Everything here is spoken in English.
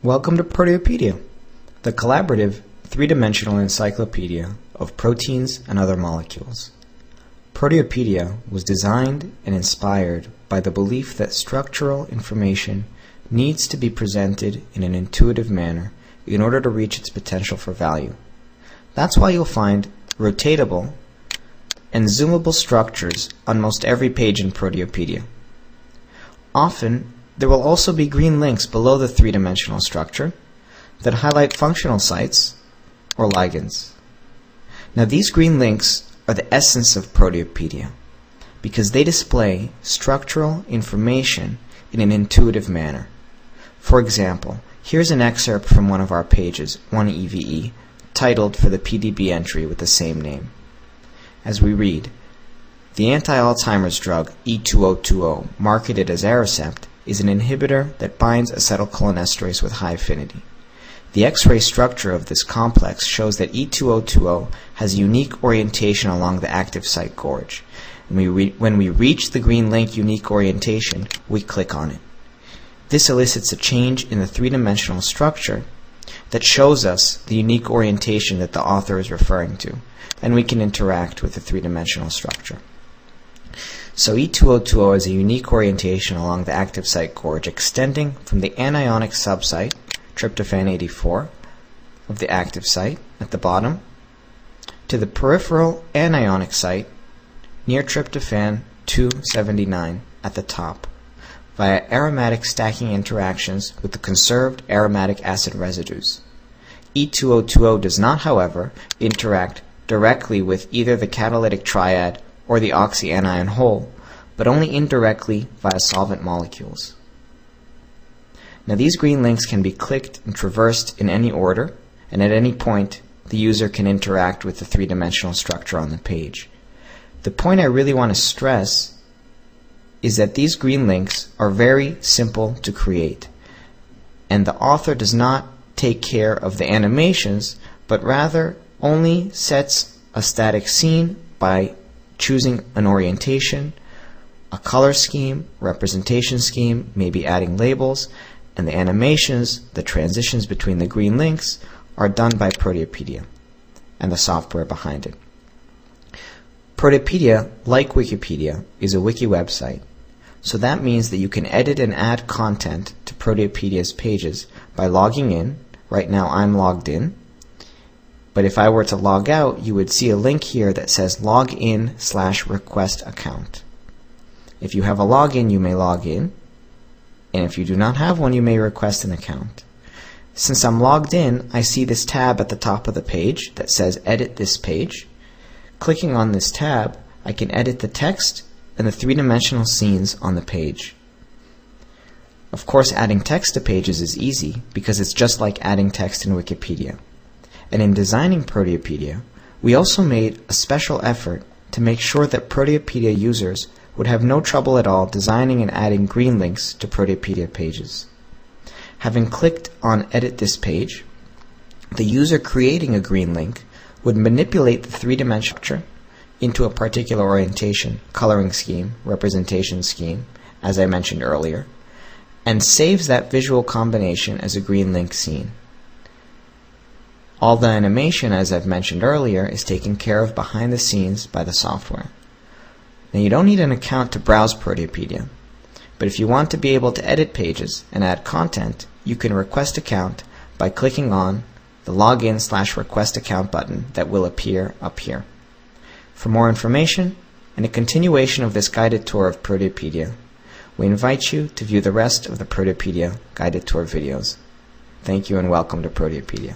Welcome to Proteopedia, the collaborative, three-dimensional encyclopedia of proteins and other molecules. Proteopedia was designed and inspired by the belief that structural information needs to be presented in an intuitive manner in order to reach its potential for value. That's why you'll find rotatable and zoomable structures on most every page in Proteopedia. Often, there will also be green links below the three-dimensional structure that highlight functional sites or ligands. Now, these green links are the essence of Proteopedia because they display structural information in an intuitive manner. For example, here's an excerpt from one of our pages, 1EVE, titled for the PDB entry with the same name. As we read, the anti-Alzheimer's drug E2020, marketed as Aricept, is an inhibitor that binds acetylcholinesterase with high affinity. The X-ray structure of this complex shows that E2020 has a unique orientation along the active site gorge. And when we reach the green link unique orientation, we click on it. This elicits a change in the three-dimensional structure that shows us the unique orientation that the author is referring to, and we can interact with the three-dimensional structure. So E2020 is a unique orientation along the active site gorge extending from the anionic subsite, tryptophan 84, of the active site at the bottom, to the peripheral anionic site near tryptophan 279 at the top, via aromatic stacking interactions with the conserved aromatic acid residues. E2020 does not, however, interact directly with either the catalytic triad or the oxyanion hole, but only indirectly via solvent molecules. Now, these green links can be clicked and traversed in any order, and at any point the user can interact with the three-dimensional structure on the page. The point I really want to stress is that these green links are very simple to create, and the author does not take care of the animations, but rather only sets a static scene by choosing an orientation, a color scheme, representation scheme, maybe adding labels, and the animations, the transitions between the green links, are done by Proteopedia and the software behind it. Proteopedia, like Wikipedia, is a wiki website, so that means that you can edit and add content to Proteopedia's pages by logging in. Right now I'm logged in. But if I were to log out, you would see a link here that says login/request account. If you have a login, you may log in, and if you do not have one, you may request an account. Since I'm logged in, I see this tab at the top of the page that says Edit this page. Clicking on this tab, I can edit the text and the three-dimensional scenes on the page. Of course, adding text to pages is easy because it's just like adding text in Wikipedia. And in designing Proteopedia, we also made a special effort to make sure that Proteopedia users would have no trouble at all designing and adding green links to Proteopedia pages. Having clicked on Edit this page, the user creating a green link would manipulate the three-dimensional structure into a particular orientation, coloring scheme, representation scheme, as I mentioned earlier, and saves that visual combination as a green link scene. All the animation, as I've mentioned earlier, is taken care of behind the scenes by the software. Now, you don't need an account to browse Proteopedia, but if you want to be able to edit pages and add content, you can request account by clicking on the login/request account button that will appear up here. For more information and a continuation of this guided tour of Proteopedia, we invite you to view the rest of the Proteopedia guided tour videos. Thank you and welcome to Proteopedia.